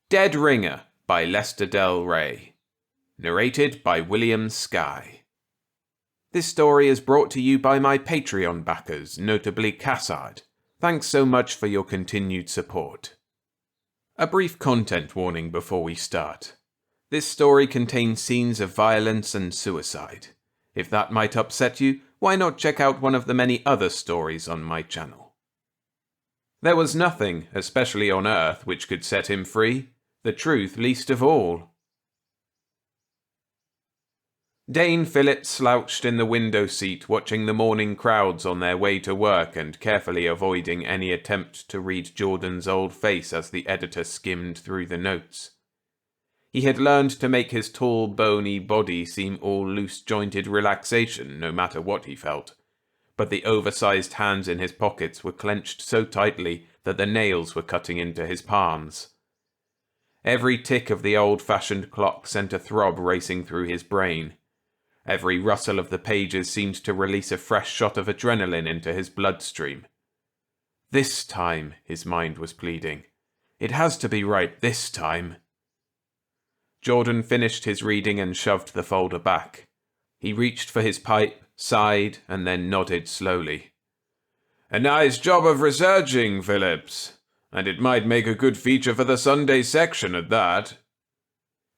Dead Ringer by Lester Del Rey. Narrated by William Skye. This story is brought to you by my Patreon backers, notably Cassard. Thanks so much for your continued support. A brief content warning before we start. This story contains scenes of violence and suicide. If that might upset you, why not check out one of the many other stories on my channel. There was nothing, especially on Earth, which could set him free. The truth least of all. Dane Phillips slouched in the window seat watching the morning crowds on their way to work and carefully avoiding any attempt to read Jordan's old face as the editor skimmed through the notes. He had learned to make his tall, bony body seem all loose-jointed relaxation, no matter what he felt. But the oversized hands in his pockets were clenched so tightly that the nails were cutting into his palms. Every tick of the old-fashioned clock sent a throb racing through his brain. Every rustle of the pages seemed to release a fresh shot of adrenaline into his bloodstream. This time, his mind was pleading. It has to be right this time. Jordan finished his reading and shoved the folder back. He reached for his pipe, sighed, and then nodded slowly. "A nice job of researching, Phillips. And it might make a good feature for the Sunday section at that."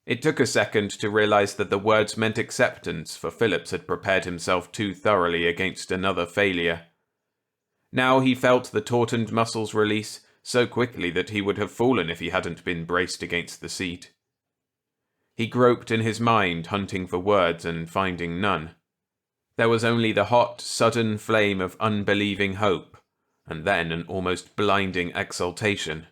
It took a second to realize that the words meant acceptance, for Phillips had prepared himself too thoroughly against another failure. Now he felt the tautened muscles release so quickly that he would have fallen if he hadn't been braced against the seat. He groped in his mind, hunting for words and finding none. There was only the hot, sudden flame of unbelieving hope, and then an almost blinding exultation.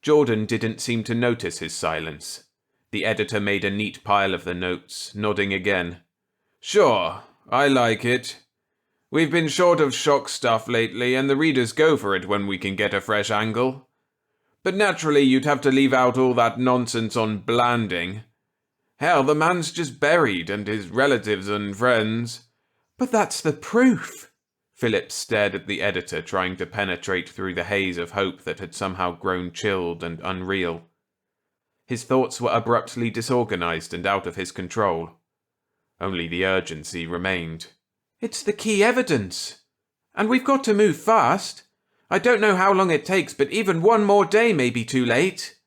Jordan didn't seem to notice his silence. The editor made a neat pile of the notes, nodding again. "Sure, I like it. We've been short of shock stuff lately, and the readers go for it when we can get a fresh angle. But naturally you'd have to leave out all that nonsense on Blanding. Hell, the man's just buried, and his relatives and friends." "But that's the proof." Phillips stared at the editor, trying to penetrate through the haze of hope that had somehow grown chilled and unreal. His thoughts were abruptly disorganized and out of his control. Only the urgency remained. "It's the key evidence. And we've got to move fast. I don't know how long it takes, but even one more day may be too late."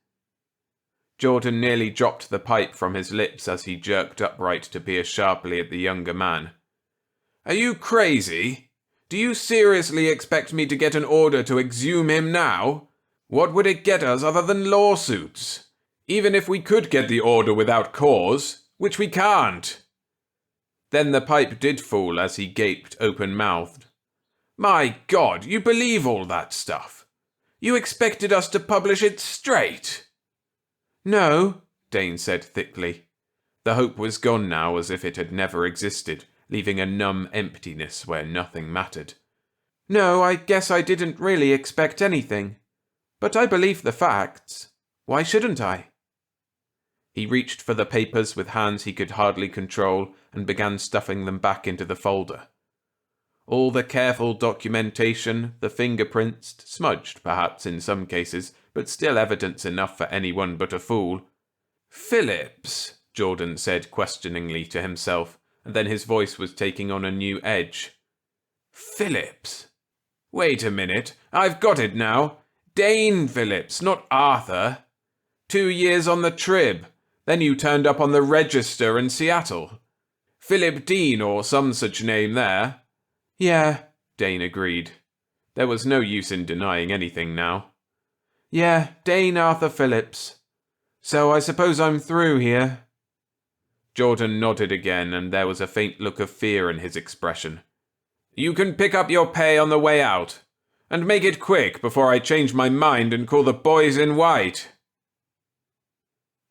Jordan nearly dropped the pipe from his lips as he jerked upright to peer sharply at the younger man. "Are you crazy? Do you seriously expect me to get an order to exhume him now? What would it get us other than lawsuits? Even if we could get the order without cause, which we can't." Then the pipe did fall as he gaped open-mouthed. "My God, you believe all that stuff? You expected us to publish it straight?" "No," Dane said thickly. The hope was gone now, as if it had never existed, leaving a numb emptiness where nothing mattered. "No, I guess I didn't really expect anything. But I believe the facts. Why shouldn't I?" He reached for the papers with hands he could hardly control and began stuffing them back into the folder. All the careful documentation, the fingerprints, smudged perhaps in some cases, but still evidence enough for anyone but a fool. "Phillips," Jordan said questioningly to himself, and then his voice was taking on a new edge. "Phillips. Wait a minute, I've got it now. Dane Phillips, not Arthur. 2 years on the Trib, then you turned up on the Register in Seattle. Philip Dean or some such name there." "Yeah," Dane agreed. There was no use in denying anything now. "Yeah, Dane Arthur Phillips. So I suppose I'm through here." Jordan nodded again, and there was a faint look of fear in his expression. "You can pick up your pay on the way out. And make it quick before I change my mind and call the boys in white."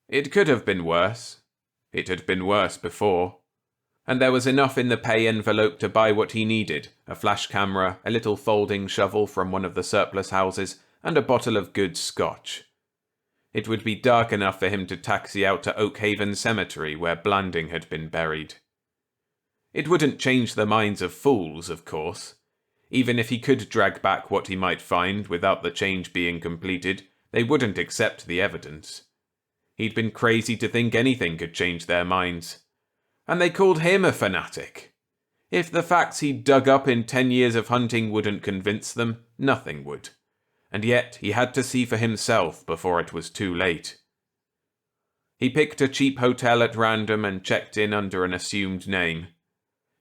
It could have been worse. It had been worse before. And there was enough in the pay envelope to buy what he needed: a flash camera, a little folding shovel from one of the surplus houses, and a bottle of good scotch. It would be dark enough for him to taxi out to Oak Haven Cemetery, where Blanding had been buried. It wouldn't change the minds of fools, of course. Even if he could drag back what he might find without the change being completed, They wouldn't accept the evidence. He'd been crazy to think anything could change their minds. And they called him a fanatic. If the facts he'd dug up in 10 years of hunting wouldn't convince them, nothing would. And yet he had to see for himself before it was too late. He picked a cheap hotel at random and checked in under an assumed name.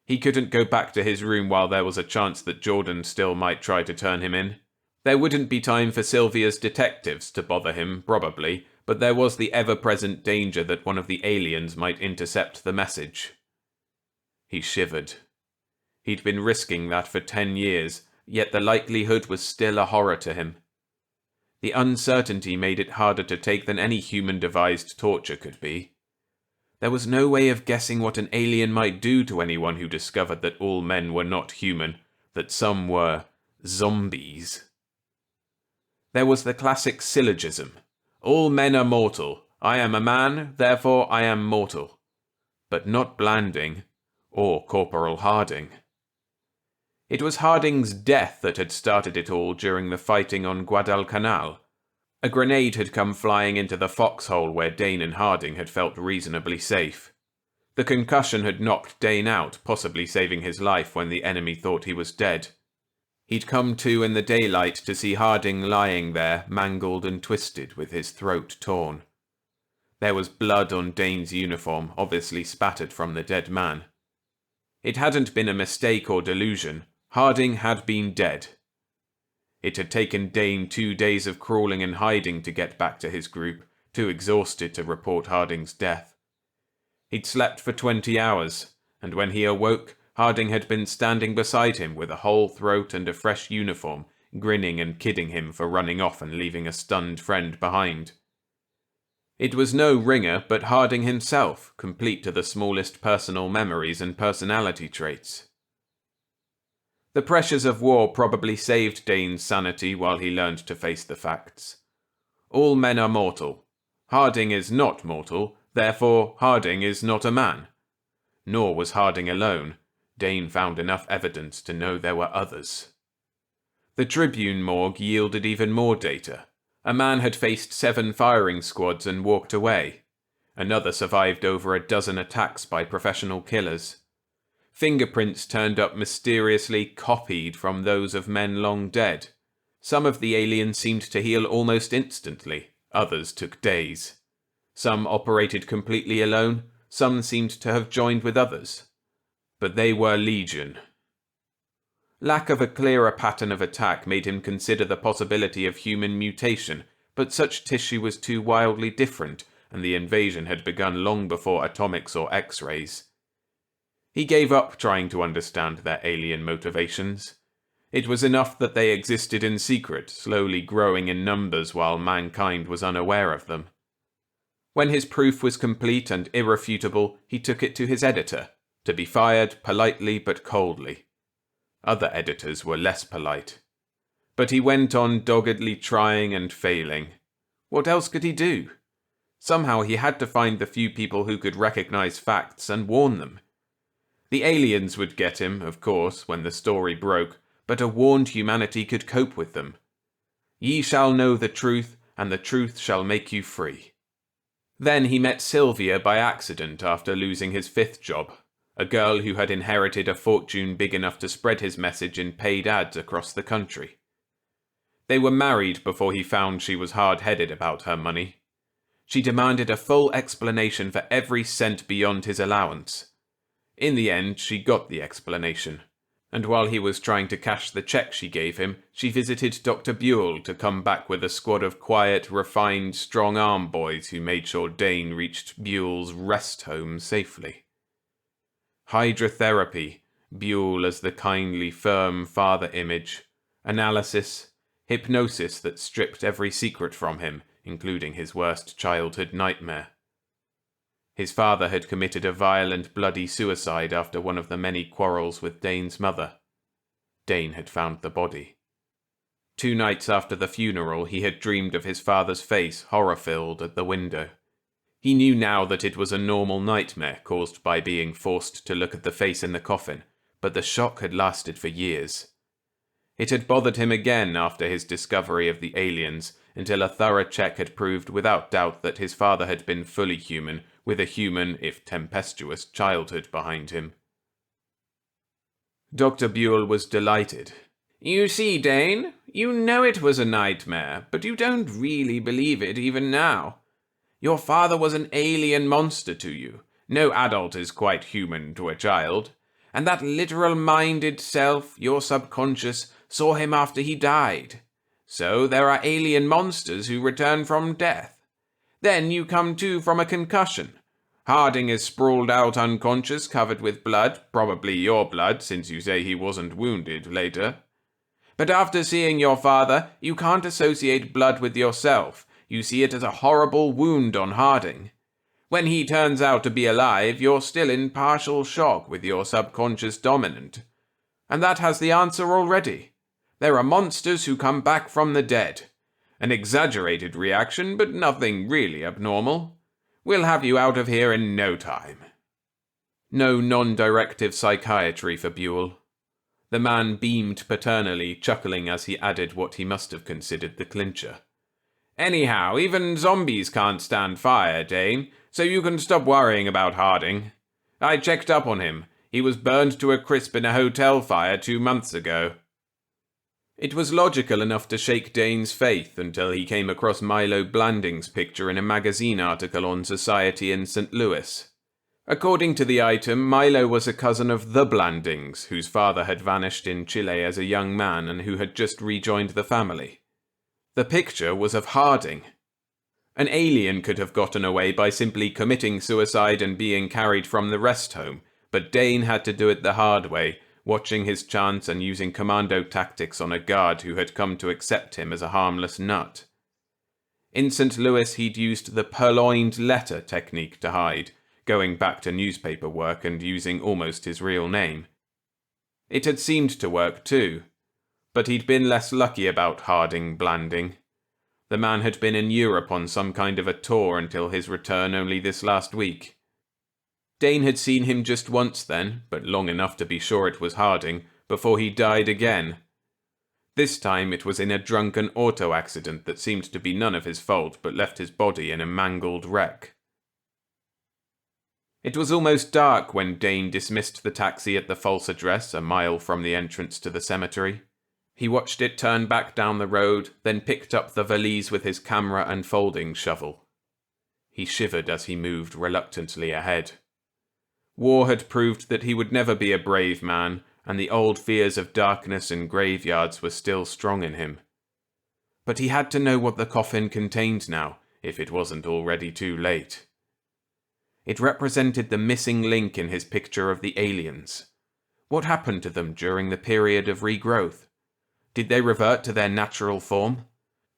He couldn't go back to his room while there was a chance that Jordan still might try to turn him in. There wouldn't be time for Sylvia's detectives to bother him, probably, but there was the ever-present danger that one of the aliens might intercept the message. He shivered. He'd been risking that for 10 years, yet the likelihood was still a horror to him. The uncertainty made it harder to take than any human-devised torture could be. There was no way of guessing what an alien might do to anyone who discovered that all men were not human, that some were zombies. There was the classic syllogism. All men are mortal. I am a man, therefore I am mortal. But not Blanding, or Corporal Harding. It was Harding's death that had started it all during the fighting on Guadalcanal. A grenade had come flying into the foxhole where Dane and Harding had felt reasonably safe. The concussion had knocked Dane out, possibly saving his life when the enemy thought he was dead. He'd come to in the daylight to see Harding lying there, mangled and twisted, with his throat torn. There was blood on Dane's uniform, obviously spattered from the dead man. It hadn't been a mistake or delusion. Harding had been dead. It had taken Dane 2 days of crawling and hiding to get back to his group, too exhausted to report Harding's death. He'd slept for 20 hours, and when he awoke, Harding had been standing beside him with a whole throat and a fresh uniform, grinning and kidding him for running off and leaving a stunned friend behind. It was no ringer, but Harding himself, complete to the smallest personal memories and personality traits. The pressures of war probably saved Dane's sanity while he learned to face the facts. All men are mortal. Harding is not mortal, therefore Harding is not a man. Nor was Harding alone. Dane found enough evidence to know there were others. The Tribune morgue yielded even more data. A man had faced 7 firing squads and walked away. Another survived over a dozen attacks by professional killers. Fingerprints turned up mysteriously copied from those of men long dead. Some of the aliens seemed to heal almost instantly, others took days. Some operated completely alone, some seemed to have joined with others. But they were legion. Lack of a clearer pattern of attack made him consider the possibility of human mutation, but such tissue was too wildly different, and the invasion had begun long before atomics or X-rays. He gave up trying to understand their alien motivations. It was enough that they existed in secret, slowly growing in numbers while mankind was unaware of them. When his proof was complete and irrefutable, he took it to his editor, to be fired politely but coldly. Other editors were less polite. But he went on doggedly trying and failing. What else could he do? Somehow he had to find the few people who could recognize facts and warn them. The aliens would get him, of course, when the story broke, but a warned humanity could cope with them. Ye shall know the truth, and the truth shall make you free. Then he met Sylvia by accident after losing his 5th job, a girl who had inherited a fortune big enough to spread his message in paid ads across the country. They were married before he found she was hard-headed about her money. She demanded a full explanation for every cent beyond his allowance. In the end, she got the explanation, and while he was trying to cash the check she gave him, she visited Dr. Buell to come back with a squad of quiet, refined, strong-arm boys who made sure Dane reached Buell's rest home safely. Hydrotherapy, Buell as the kindly, firm father image, analysis, hypnosis that stripped every secret from him, including his worst childhood nightmare. His father had committed a violent, bloody suicide after one of the many quarrels with Dane's mother. Dane had found the body. 2 nights after the funeral, he had dreamed of his father's face, horror-filled, at the window. He knew now that it was a normal nightmare caused by being forced to look at the face in the coffin, but the shock had lasted for years. It had bothered him again after his discovery of the aliens, until a thorough check had proved without doubt that his father had been fully human, with a human, if tempestuous, childhood behind him. Dr. Buell was delighted. "You see, Dane, you know it was a nightmare, but you don't really believe it even now. Your father was an alien monster to you. No adult is quite human to a child. And that literal-minded self, your subconscious, saw him after he died. So there are alien monsters who return from death. Then you come to from a concussion. Harding is sprawled out unconscious, covered with blood, probably your blood, since you say he wasn't wounded later. But after seeing your father, you can't associate blood with yourself. You see it as a horrible wound on Harding. When he turns out to be alive, you're still in partial shock with your subconscious dominant. And that has the answer already. There are monsters who come back from the dead. An exaggerated reaction, but nothing really abnormal. We'll have you out of here in no time." No non-directive psychiatry for Buell. The man beamed paternally, chuckling as he added what he must have considered the clincher. "Anyhow, even zombies can't stand fire, Dane, so you can stop worrying about Harding. I checked up on him. He was burned to a crisp in a hotel fire 2 months ago." It was logical enough to shake Dane's faith until he came across Milo Blanding's picture in a magazine article on society in St. Louis. According to the item, Milo was a cousin of the Blandings, whose father had vanished in Chile as a young man and who had just rejoined the family. The picture was of Harding. An alien could have gotten away by simply committing suicide and being carried from the rest home, but Dane had to do it the hard way, watching his chance and using commando tactics on a guard who had come to accept him as a harmless nut. In St. Louis, he'd used the purloined letter technique to hide, going back to newspaper work and using almost his real name. It had seemed to work too, but he'd been less lucky about Harding Blanding. The man had been in Europe on some kind of a tour until his return only this last week. Dane had seen him just once then, but long enough to be sure it was Harding, before he died again. This time it was in a drunken auto accident that seemed to be none of his fault but left his body in a mangled wreck. It was almost dark when Dane dismissed the taxi at the false address, a mile from the entrance to the cemetery. He watched it turn back down the road, then picked up the valise with his camera and folding shovel. He shivered as he moved reluctantly ahead. War had proved that he would never be a brave man, and the old fears of darkness and graveyards were still strong in him. But he had to know what the coffin contained now, if it wasn't already too late. It represented the missing link in his picture of the aliens. What happened to them during the period of regrowth? Did they revert to their natural form?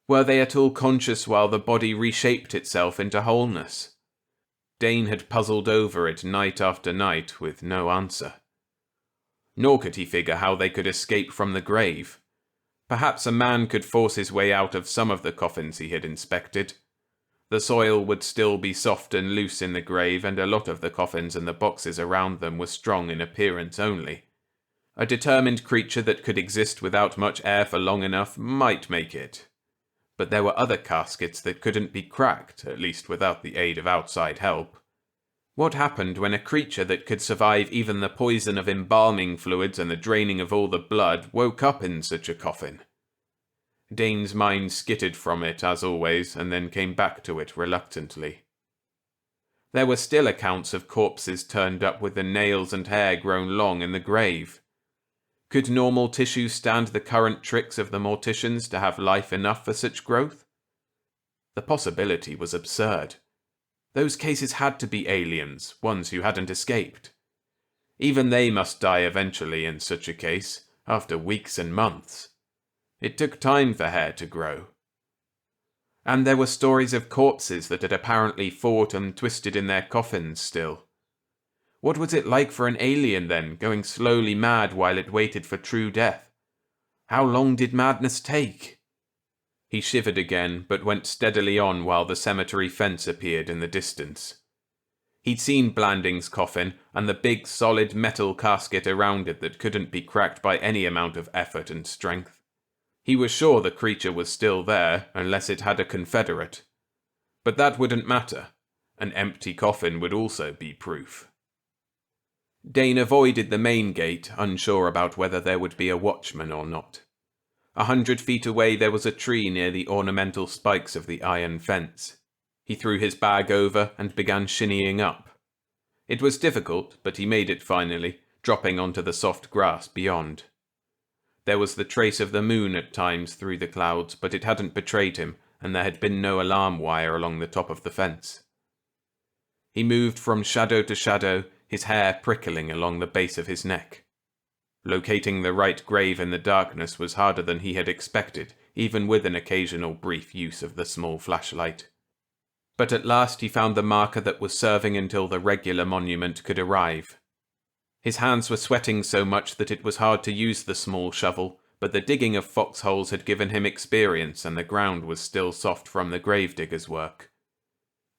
Were they at all conscious while the body reshaped itself into wholeness? Dane had puzzled over it night after night with no answer. Nor could he figure how they could escape from the grave. Perhaps a man could force his way out of some of the coffins he had inspected. The soil would still be soft and loose in the grave, and a lot of the coffins and the boxes around them were strong in appearance only. A determined creature that could exist without much air for long enough might make it. But there were other caskets that couldn't be cracked, at least without the aid of outside help. What happened when a creature that could survive even the poison of embalming fluids and the draining of all the blood woke up in such a coffin? Dane's mind skittered from it, as always, and then came back to it reluctantly. There were still accounts of corpses turned up with the nails and hair grown long in the grave. Could normal tissue stand the current tricks of the morticians to have life enough for such growth? The possibility was absurd. Those cases had to be aliens, ones who hadn't escaped. Even they must die eventually in such a case, after weeks and months. It took time for hair to grow. And there were stories of corpses that had apparently fought and twisted in their coffins still. What was it like for an alien then, going slowly mad while it waited for true death? How long did madness take? He shivered again, but went steadily on while the cemetery fence appeared in the distance. He'd seen Blanding's coffin, and the big solid metal casket around it that couldn't be cracked by any amount of effort and strength. He was sure the creature was still there, unless it had a confederate. But that wouldn't matter. An empty coffin would also be proof. Dane avoided the main gate, unsure about whether there would be a watchman or not. 100 feet away there was a tree near the ornamental spikes of the iron fence. He threw his bag over and began shinnying up. It was difficult, but he made it finally, dropping onto the soft grass beyond. There was the trace of the moon at times through the clouds, but it hadn't betrayed him, and there had been no alarm wire along the top of the fence. He moved from shadow to shadow, his hair prickling along the base of his neck. Locating the right grave in the darkness was harder than he had expected, even with an occasional brief use of the small flashlight. But at last he found the marker that was serving until the regular monument could arrive. His hands were sweating so much that it was hard to use the small shovel, but the digging of foxholes had given him experience and the ground was still soft from the gravedigger's work.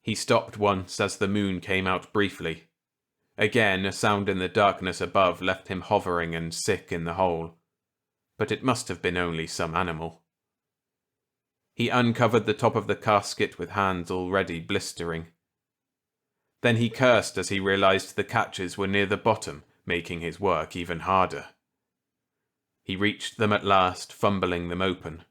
He stopped once as the moon came out briefly. Again, a sound in the darkness above left him hovering and sick in the hole. But it must have been only some animal. He uncovered the top of the casket with hands already blistering. Then he cursed as he realized the catches were near the bottom, making his work even harder. He reached them at last, fumbling them open.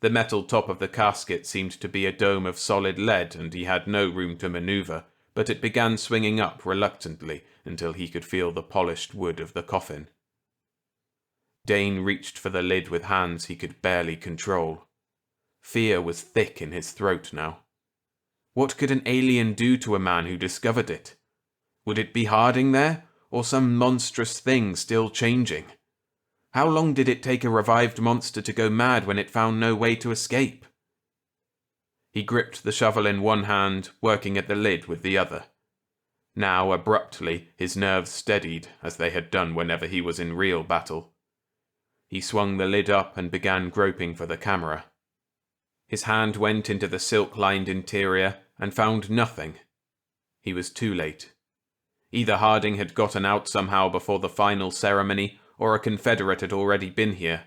The metal top of the casket seemed to be a dome of solid lead, and he had no room to maneuver, but it began swinging up reluctantly until he could feel the polished wood of the coffin. Dane reached for the lid with hands he could barely control. Fear was thick in his throat now. What could an alien do to a man who discovered it? Would it be hiding there, or some monstrous thing still changing? How long did it take a revived monster to go mad when it found no way to escape? He gripped the shovel in one hand, working at the lid with the other. Now, abruptly, his nerves steadied, as they had done whenever he was in real battle. He swung the lid up and began groping for the camera. His hand went into the silk-lined interior and found nothing. He was too late. Either Harding had gotten out somehow before the final ceremony, or a Confederate had already been here.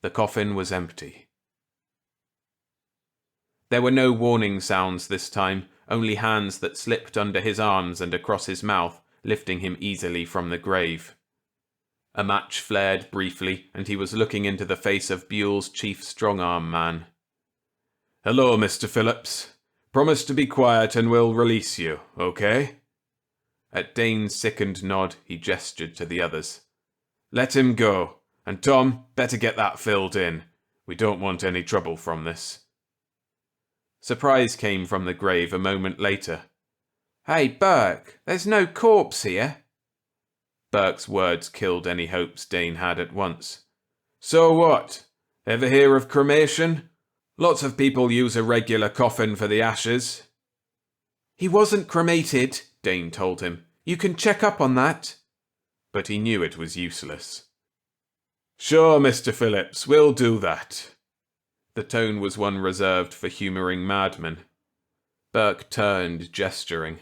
The coffin was empty. There were no warning sounds this time, only hands that slipped under his arms and across his mouth, lifting him easily from the grave. A match flared briefly, and he was looking into the face of Buell's chief strong-arm man. "Hello, Mr. Phillips. Promise to be quiet and we'll release you, okay?" At Dane's sickened nod, he gestured to the others. "Let him go, and Tom, better get that filled in. We don't want any trouble from this." Surprise came from the grave a moment later. "Hey, Burke, there's no corpse here." Burke's words killed any hopes Dane had at once. "So what? Ever hear of cremation? Lots of people use a regular coffin for the ashes." "He wasn't cremated," Dane told him. "You can check up on that." But he knew it was useless. "Sure, Mr. Phillips, we'll do that." The tone was one reserved for humouring madmen. Burke turned, gesturing.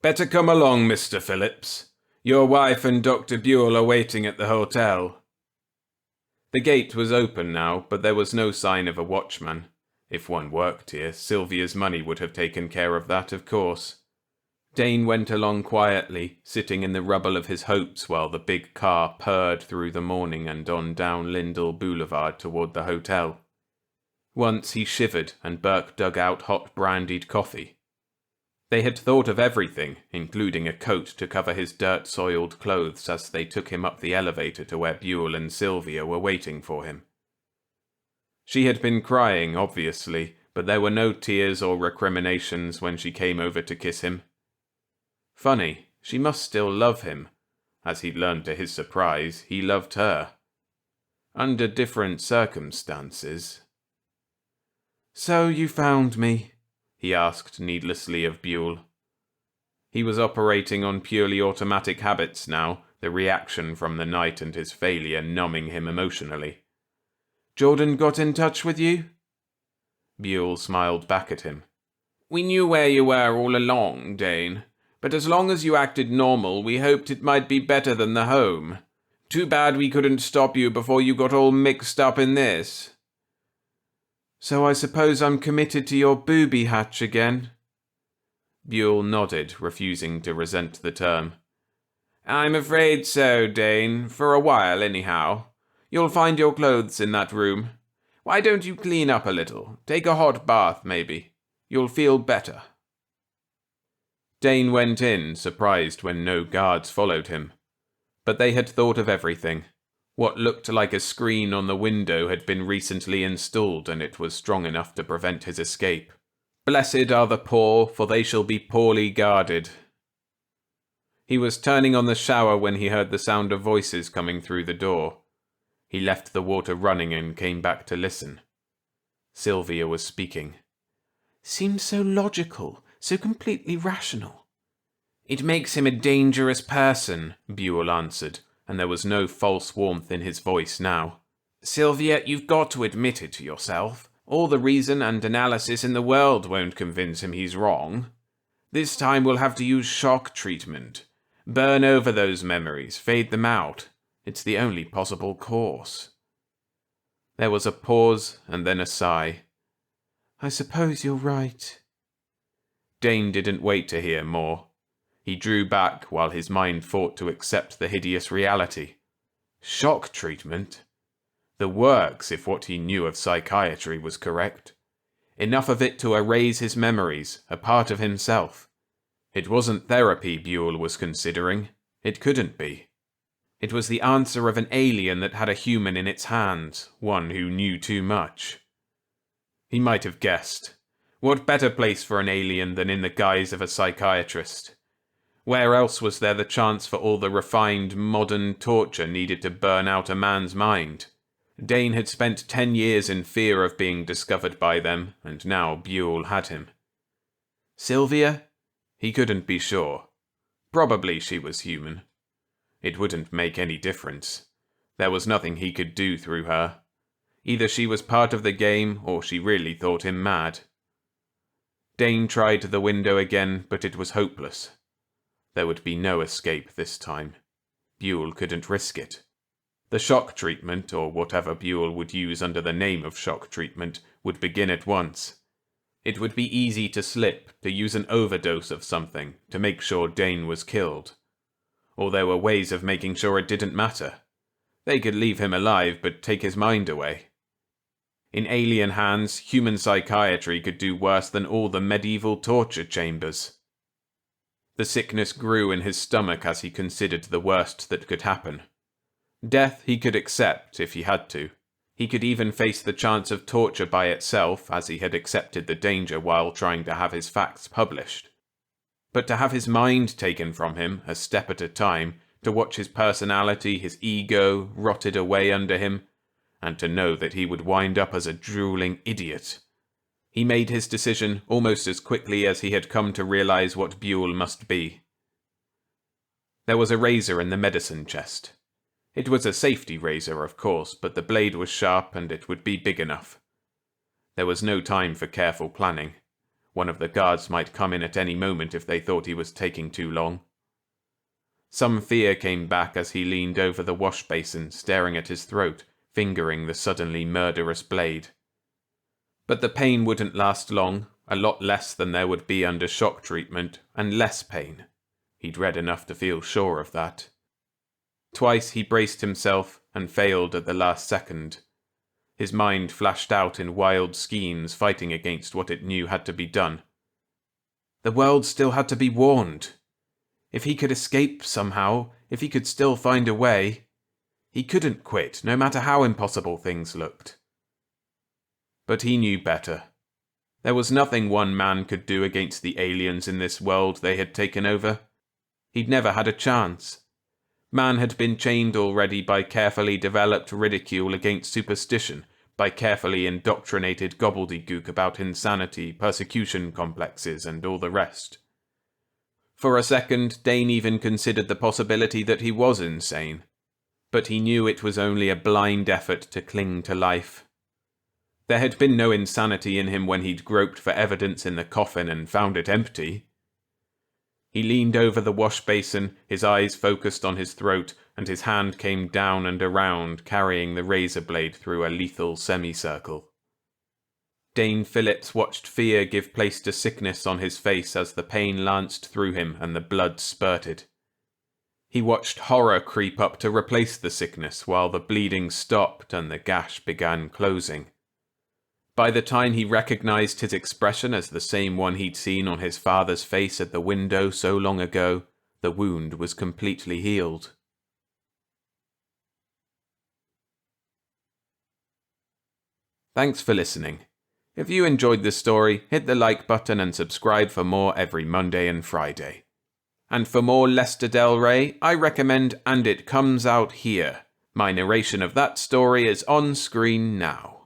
"Better come along, Mr. Phillips. Your wife and Dr. Buell are waiting at the hotel." The gate was open now, but there was no sign of a watchman. If one worked here, Sylvia's money would have taken care of that, of course. Dane went along quietly, sitting in the rubble of his hopes while the big car purred through the morning and on down Lindell Boulevard toward the hotel. Once he shivered and Burke dug out hot brandied coffee. They had thought of everything, including a coat to cover his dirt-soiled clothes as they took him up the elevator to where Buell and Sylvia were waiting for him. She had been crying, obviously, but there were no tears or recriminations when she came over to kiss him. Funny, she must still love him. As he'd learned to his surprise, he loved her. Under different circumstances. "So you found me?" he asked needlessly of Buell. He was operating on purely automatic habits now, the reaction from the night and his failure numbing him emotionally. "Jordan got in touch with you?" Buell smiled back at him. "We knew where you were all along, Dane. But as long as you acted normal, we hoped it might be better than the home. Too bad we couldn't stop you before you got all mixed up in this. So I suppose I'm committed to your booby hatch again? Buell nodded, refusing to resent the term. I'm afraid so, Dane, for a while anyhow. You'll find your clothes in that room. Why don't you clean up a little? Take a hot bath, maybe. You'll feel better. Dane went in, surprised when no guards followed him. But they had thought of everything. What looked like a screen on the window had been recently installed, and it was strong enough to prevent his escape. Blessed are the poor, for they shall be poorly guarded. He was turning on the shower when he heard the sound of voices coming through the door. He left the water running and came back to listen. Sylvia was speaking. Seems so logical, so completely rational. It makes him a dangerous person, Buell answered, and there was no false warmth in his voice now. Sylvia, you've got to admit it to yourself. All the reason and analysis in the world won't convince him he's wrong. This time we'll have to use shock treatment. Burn over those memories, fade them out. It's the only possible course. There was a pause and then a sigh. I suppose you're right. Dane didn't wait to hear more. He drew back while his mind fought to accept the hideous reality. Shock treatment? The works, if what he knew of psychiatry was correct. Enough of it to erase his memories, a part of himself. It wasn't therapy Buell was considering. It couldn't be. It was the answer of an alien that had a human in its hands, one who knew too much. He might have guessed. What better place for an alien than in the guise of a psychiatrist? Where else was there the chance for all the refined, modern torture needed to burn out a man's mind? Dane had spent 10 years in fear of being discovered by them, and now Buell had him. Sylvia? He couldn't be sure. Probably she was human. It wouldn't make any difference. There was nothing he could do through her. Either she was part of the game, or she really thought him mad. Dane tried the window again, but it was hopeless. There would be no escape this time. Buell couldn't risk it. The shock treatment, or whatever Buell would use under the name of shock treatment, would begin at once. It would be easy to slip, to use an overdose of something, to make sure Dane was killed. Or there were ways of making sure it didn't matter. They could leave him alive, but take his mind away. In alien hands, human psychiatry could do worse than all the medieval torture chambers. The sickness grew in his stomach as he considered the worst that could happen. Death he could accept if he had to. He could even face the chance of torture by itself, as he had accepted the danger while trying to have his facts published. But to have his mind taken from him, a step at a time, to watch his personality, his ego, rotted away under him, and to know that he would wind up as a drooling idiot. He made his decision almost as quickly as he had come to realize what Buell must be. There was a razor in the medicine chest. It was a safety razor, of course, but the blade was sharp and it would be big enough. There was no time for careful planning. One of the guards might come in at any moment if they thought he was taking too long. Some fear came back as he leaned over the wash basin, staring at his throat, fingering the suddenly murderous blade. But the pain wouldn't last long, a lot less than there would be under shock treatment, and less pain. He'd read enough to feel sure of that. Twice he braced himself and failed at the last second. His mind flashed out in wild schemes fighting against what it knew had to be done. The world still had to be warned. If he could escape somehow, if he could still find a way, he couldn't quit, no matter how impossible things looked. But he knew better. There was nothing one man could do against the aliens in this world they had taken over. He'd never had a chance. Man had been chained already by carefully developed ridicule against superstition, by carefully indoctrinated gobbledygook about insanity, persecution complexes, and all the rest. For a second, Dane even considered the possibility that he was insane. But he knew it was only a blind effort to cling to life. There had been no insanity in him when he'd groped for evidence in the coffin and found it empty. He leaned over the wash basin, his eyes focused on his throat, and his hand came down and around, carrying the razor blade through a lethal semicircle. Dane Phillips watched fear give place to sickness on his face as the pain lanced through him and the blood spurted. He watched horror creep up to replace the sickness while the bleeding stopped and the gash began closing. By the time he recognized his expression as the same one he'd seen on his father's face at the window so long ago, the wound was completely healed. Thanks for listening. If you enjoyed this story, hit the like button and subscribe for more every Monday and Friday. And for more Lester Del Rey, I recommend And It Comes Out Here. My narration of that story is on screen now.